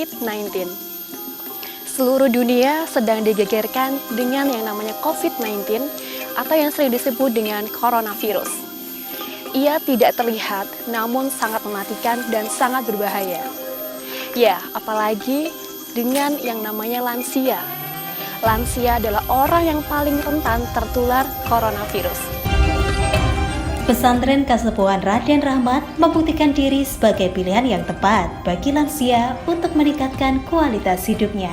COVID-19. Seluruh dunia sedang digegerkan dengan yang namanya COVID-19 atau yang sering disebut dengan coronavirus. Ia tidak terlihat namun sangat mematikan dan sangat berbahaya. Ya, apalagi dengan yang namanya lansia. Lansia adalah orang yang paling rentan tertular coronavirus. Pesantren Kasepuhan Raden Rahmat membuktikan diri sebagai pilihan yang tepat bagi lansia untuk meningkatkan kualitas hidupnya.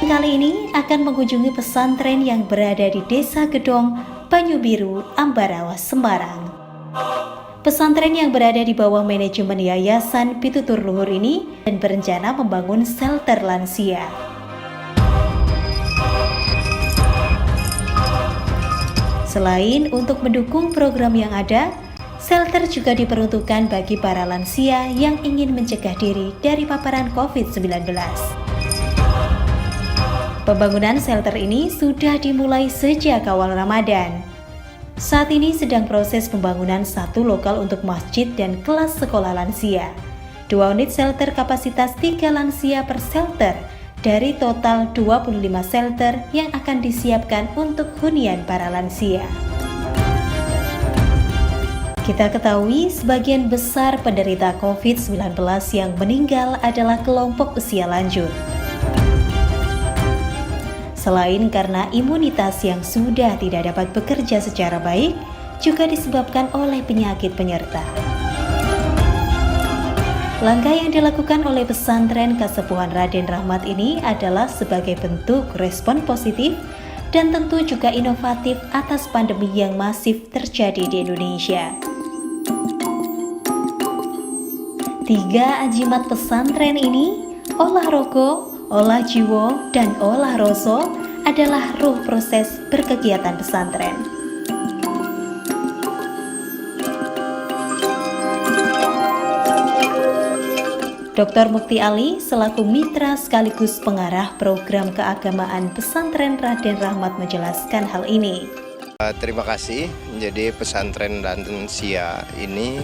Kali ini akan mengunjungi pesantren yang berada di Desa Gedong, Banyu Biru, Ambarawa, Semarang. Pesantren yang berada di bawah manajemen Yayasan Pitutur Luhur ini dan berencana membangun shelter lansia. Selain untuk mendukung program yang ada, shelter juga diperuntukkan bagi para lansia yang ingin mencegah diri dari paparan COVID-19. Pembangunan shelter ini sudah dimulai sejak awal Ramadan. Saat ini sedang proses pembangunan satu lokal untuk masjid dan kelas sekolah lansia. 2 unit shelter kapasitas 3 lansia per shelter dari total 25 shelter yang akan disiapkan untuk hunian para lansia. Kita ketahui sebagian besar penderita COVID-19 yang meninggal adalah kelompok usia lanjut. Selain karena imunitas yang sudah tidak dapat bekerja secara baik, juga disebabkan oleh penyakit penyerta. Langkah yang dilakukan oleh pesantren Kasepuhan Raden Rahmat ini adalah sebagai bentuk respon positif dan tentu juga inovatif atas pandemi yang masif terjadi di Indonesia. 3 ajimat pesantren ini, olah rogo, olah jiwo, dan olah roso adalah ruh proses berkegiatan pesantren. Dr. Mukti Ali selaku mitra sekaligus pengarah program keagamaan pesantren Raden Rahmat menjelaskan hal ini. Terima kasih. Jadi pesantren lansia ini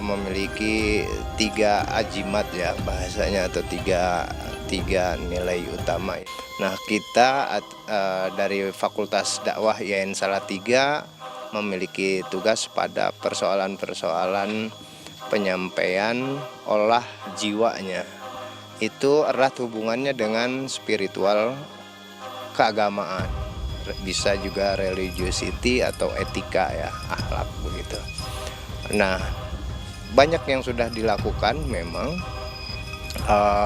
memiliki 3 ajimat ya bahasanya, atau tiga nilai utama. Nah, kita dari Fakultas Dakwah IAIN Salatiga memiliki tugas pada persoalan-persoalan penyampaian olah jiwanya. Itu erat hubungannya dengan spiritual keagamaan. Bisa juga religiosity atau etika ya, akhlak begitu. Nah, banyak yang sudah dilakukan memang.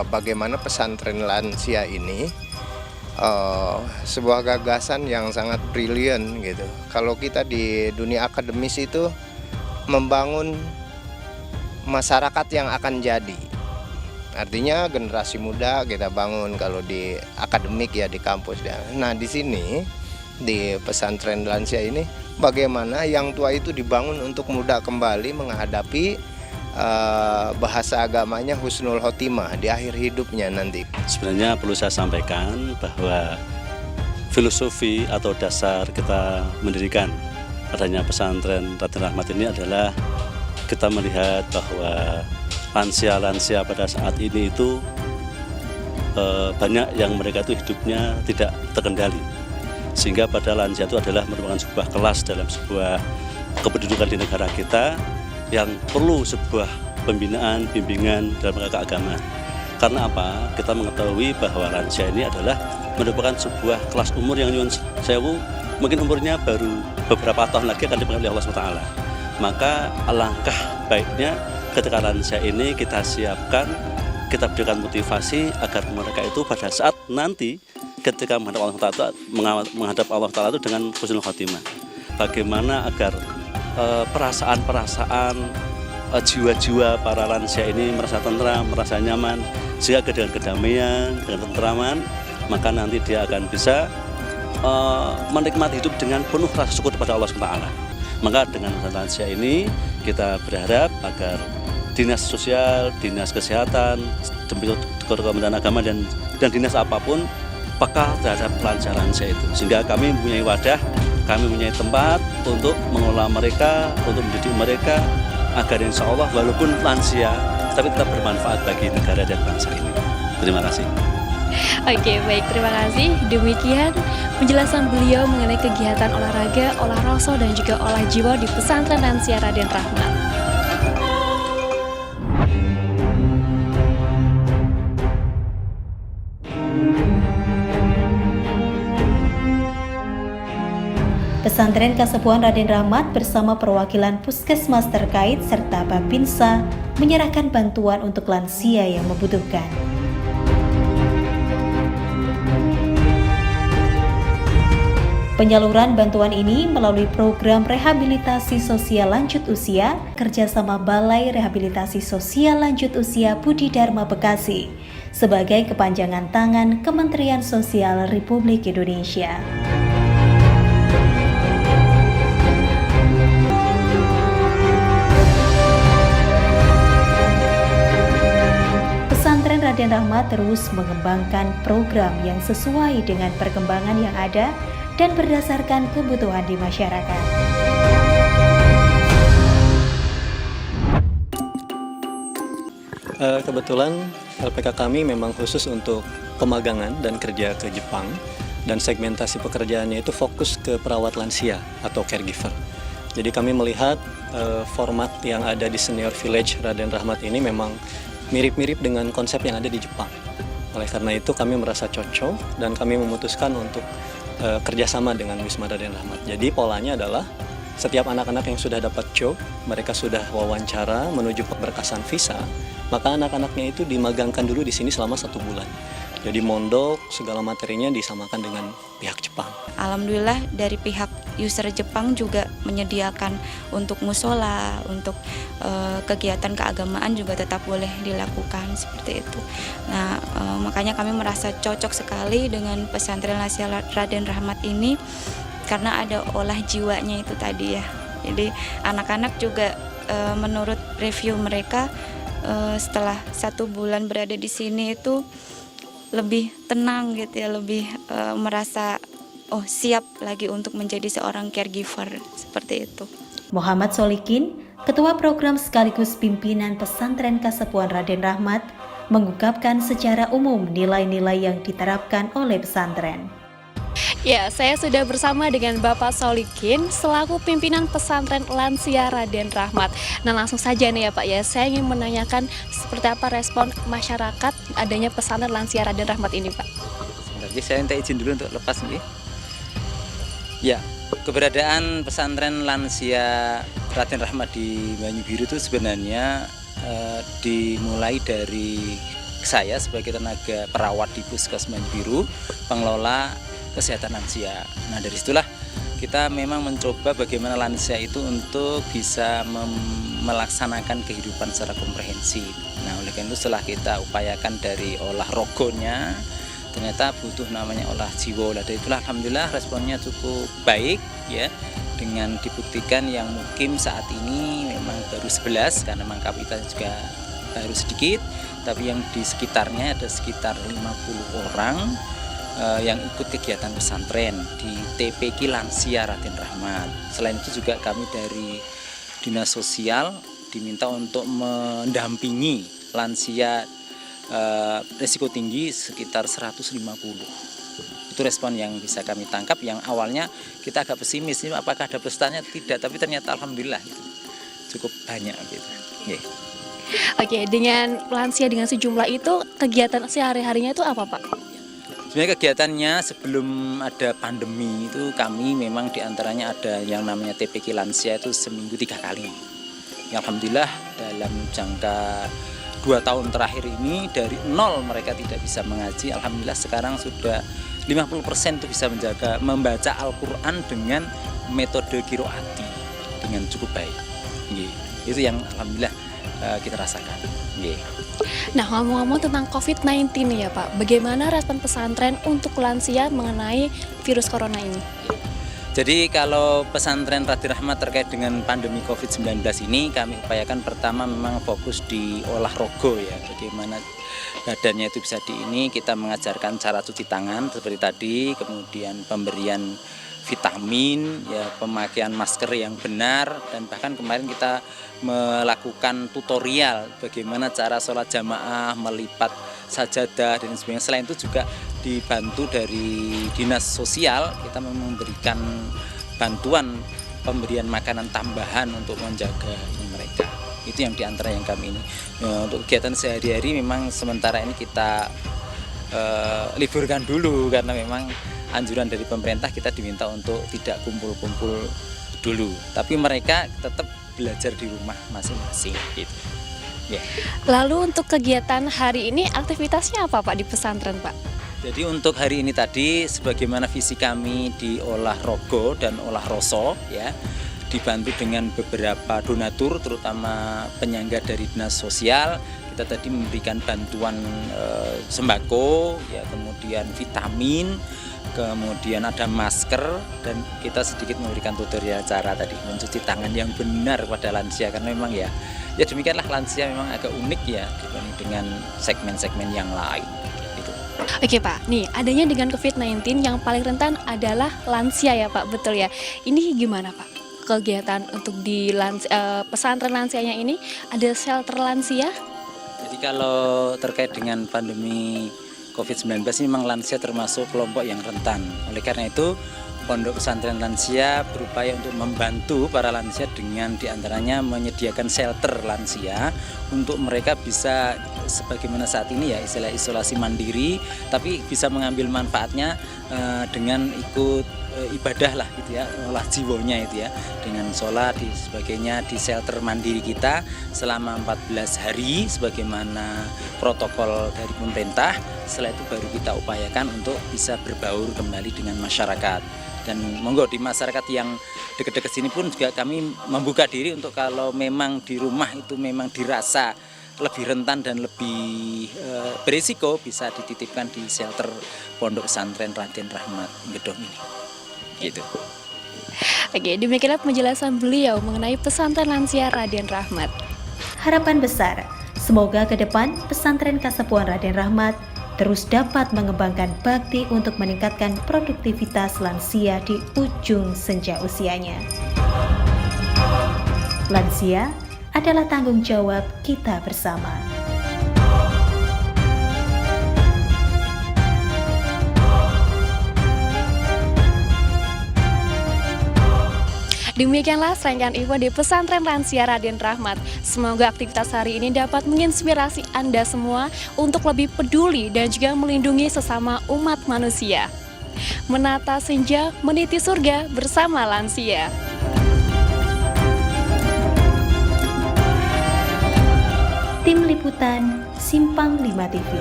Bagaimana pesantren lansia ini sebuah gagasan yang sangat brilian gitu. Kalau kita di dunia akademis itu membangun masyarakat yang akan jadi, artinya generasi muda kita bangun kalau di akademik ya di kampus ya. Nah, di sini di pesantren lansia ini bagaimana yang tua itu dibangun untuk muda kembali menghadapi bahasa agamanya husnul khotimah di akhir hidupnya nanti. Sebenarnya perlu saya sampaikan bahwa filosofi atau dasar kita mendirikan adanya pesantren Raden Rahmat ini adalah kita melihat bahwa lansia-lansia pada saat ini itu banyak yang mereka itu hidupnya tidak terkendali, sehingga pada lansia itu adalah merupakan sebuah kelas dalam sebuah kependudukan di negara kita yang perlu sebuah pembinaan, bimbingan dalam rangka keagamaan. Karena apa? Kita mengetahui bahwa lansia ini adalah merupakan sebuah kelas umur yang nyuwun sewu, mungkin umurnya baru beberapa tahun lagi akan dipanggil oleh Allah SWT. Maka alangkah baiknya ketika lansia ini kita siapkan, kita berikan motivasi agar mereka itu pada saat nanti ketika menghadap Allah Ta'ala itu dengan husnul khotimah. Bagaimana agar perasaan-perasaan jiwa-jiwa para lansia ini merasa tentram, merasa nyaman, sehingga dengan kedamaian, dengan tentraman, maka nanti dia akan bisa menikmati hidup dengan penuh rasa syukur kepada Allah SWT. Maka dengan lansia ini kita berharap agar dinas sosial, dinas kesehatan, Kementerian Agama dan dinas apapun peka terhadap lansia-lansia itu, sehingga kami mempunyai wadah, kami mempunyai tempat untuk mengelola mereka, untuk mendidik mereka, agar insya Allah walaupun lansia tapi tetap bermanfaat bagi negara dan bangsa ini. Terima kasih. Oke, baik, terima kasih. Demikian penjelasan beliau mengenai kegiatan olahraga, olah rasa, dan juga olah jiwa di Pesantren Lansia Raden Rahmat. Pesantren Kasepuhan Raden Rahmat bersama perwakilan puskesmas terkait serta Babinsa menyerahkan bantuan untuk lansia yang membutuhkan. Penyaluran bantuan ini melalui program rehabilitasi sosial lanjut usia kerjasama Balai Rehabilitasi Sosial Lanjut Usia Budi Dharma Bekasi sebagai kepanjangan tangan Kementerian Sosial Republik Indonesia. Pesantren Raden Rahmat terus mengembangkan program yang sesuai dengan perkembangan yang ada dan berdasarkan kebutuhan di masyarakat. Kebetulan LPK kami memang khusus untuk pemagangan dan kerja ke Jepang, dan segmentasi pekerjaannya itu fokus ke perawat lansia atau caregiver. Jadi kami melihat format yang ada di Senior Village Raden Rahmat ini memang mirip-mirip dengan konsep yang ada di Jepang. Oleh karena itu kami merasa cocok dan kami memutuskan untuk kerjasama dengan Wisma Raden Rahmat. Jadi polanya adalah setiap anak-anak yang sudah dapat job, mereka sudah wawancara menuju pemberkasan visa, maka anak-anaknya itu dimagangkan dulu di sini selama 1 bulan. Jadi mondok, segala materinya disamakan dengan pihak Jepang. Alhamdulillah dari pihak user Jepang juga menyediakan untuk musola, untuk kegiatan keagamaan juga tetap boleh dilakukan seperti itu. Nah, makanya kami merasa cocok sekali dengan Pesantren Lansia Raden Rahmat ini karena ada olah jiwanya itu tadi ya. Jadi anak-anak juga menurut review mereka setelah 1 bulan berada di sini itu lebih tenang gitu ya, lebih merasa siap lagi untuk menjadi seorang caregiver seperti itu. Muhammad Solikin, Ketua Program sekaligus pimpinan Pesantren Kasepuhan Raden Rahmat, mengungkapkan secara umum nilai-nilai yang diterapkan oleh pesantren. Ya, saya sudah bersama dengan Bapak Solikin selaku pimpinan Pesantren Lansia Raden Rahmat. Nah, langsung saja nih ya Pak ya, saya ingin menanyakan seperti apa respon masyarakat adanya Pesantren Lansia Raden Rahmat ini Pak. Sebentar, saya minta izin dulu untuk lepas nih. Ya, keberadaan Pesantren Lansia Raden Rahmat di Banyu Biru itu sebenarnya dimulai dari saya sebagai tenaga perawat di Puskes Banyu Biru, pengelola kesehatan lansia. Nah, dari situlah kita memang mencoba bagaimana lansia itu untuk bisa melaksanakan kehidupan secara komprehensif. Nah, oleh karena itu setelah kita upayakan dari olah rogonya, ternyata butuh namanya olah jiwa. Dari itulah alhamdulillah responnya cukup baik ya, dengan dibuktikan yang mukim saat ini memang baru 11 karena memang kapasitas juga baru sedikit, tapi yang di sekitarnya ada sekitar 50 orang yang ikut kegiatan pesantren di TPQ Lansia Raden Rahmat. Selain itu juga kami dari Dinas Sosial diminta untuk mendampingi lansia risiko tinggi sekitar 150. Itu respon yang bisa kami tangkap, yang awalnya kita agak pesimis, ini apakah ada pesertanya? Tidak, tapi ternyata alhamdulillah itu cukup banyak gitu. Yeah. Oke, dengan lansia dengan sejumlah itu kegiatan sehari-harinya itu apa Pak? Sebenarnya kegiatannya sebelum ada pandemi itu kami memang diantaranya ada yang namanya TPQ Lansia itu seminggu 3 kali. Ya, alhamdulillah dalam jangka 2 tahun terakhir ini dari 0 mereka tidak bisa mengaji, alhamdulillah sekarang sudah 50% itu bisa membaca Al-Quran dengan metode qiraati dengan cukup baik. Itu yang alhamdulillah kita rasakan. Nah, ngomong-ngomong tentang COVID-19 nih ya Pak, bagaimana respon pesantren untuk lansia mengenai virus corona ini? Jadi kalau pesantren Raden Rahmat terkait dengan pandemi COVID-19 ini, kami upayakan pertama memang fokus di olah rogo ya, bagaimana badannya itu bisa kita mengajarkan cara cuci tangan seperti tadi, kemudian pemberian vitamin, ya pemakaian masker yang benar, dan bahkan kemarin kita melakukan tutorial bagaimana cara sholat jamaah, melipat sajadah dan sebagainya. Selain itu juga dibantu dari dinas sosial, kita memberikan bantuan pemberian makanan tambahan untuk menjaga mereka. Itu yang diantara yang kami ini. Untuk kegiatan sehari-hari memang sementara ini kita liburkan dulu karena memang anjuran dari pemerintah kita diminta untuk tidak kumpul-kumpul dulu. Tapi mereka tetap belajar di rumah masing-masing gitu. Ya. Lalu untuk kegiatan hari ini aktivitasnya apa Pak di pesantren Pak? Jadi untuk hari ini tadi sebagaimana visi kami di olah rogo dan olah roso ya, dibantu dengan beberapa donatur terutama penyangga dari dinas sosial. Kita tadi memberikan bantuan sembako ya, kemudian vitamin, kemudian ada masker, dan kita sedikit memberikan tutorial cara tadi mencuci tangan yang benar pada lansia, karena memang ya demikianlah, lansia memang agak unik ya dibanding dengan segmen-segmen yang lain gitu. Oke Pak, nih adanya dengan COVID-19 yang paling rentan adalah lansia ya Pak, betul ya? Ini gimana Pak kegiatan untuk di pesantren lansianya ini? Ada shelter lansia? Jadi kalau terkait dengan pandemi COVID-19 ini memang lansia termasuk kelompok yang rentan. Oleh karena itu Pondok Pesantren Lansia berupaya untuk membantu para lansia dengan diantaranya menyediakan shelter lansia untuk mereka bisa sebagaimana saat ini ya istilah isolasi mandiri, tapi bisa mengambil manfaatnya dengan ikut ibadah lah gitu ya, olah jiwonya itu ya, dengan sholat di sebagainya di shelter mandiri kita selama 14 hari sebagaimana protokol dari pemerintah. Setelah itu baru kita upayakan untuk bisa berbaur kembali dengan masyarakat. Dan monggo di masyarakat yang dekat-dekat sini pun juga kami membuka diri untuk kalau memang di rumah itu memang dirasa lebih rentan dan lebih berisiko, bisa dititipkan di shelter Pondok Pesantren Raden Rahmat Gedong ini. Gitu. Oke, demikianlah penjelasan beliau mengenai pesantren lansia Raden Rahmat. Harapan besar, semoga ke depan pesantren Kasepuan Raden Rahmat terus dapat mengembangkan bakti untuk meningkatkan produktivitas lansia di ujung senja usianya. Lansia adalah tanggung jawab kita bersama. Demikianlah rangkaian info di pesantren lansia Raden Rahmat. Semoga aktivitas hari ini dapat menginspirasi Anda semua untuk lebih peduli dan juga melindungi sesama umat manusia. Menata senja, meniti surga bersama lansia. Tim Liputan Simpang 5 TV.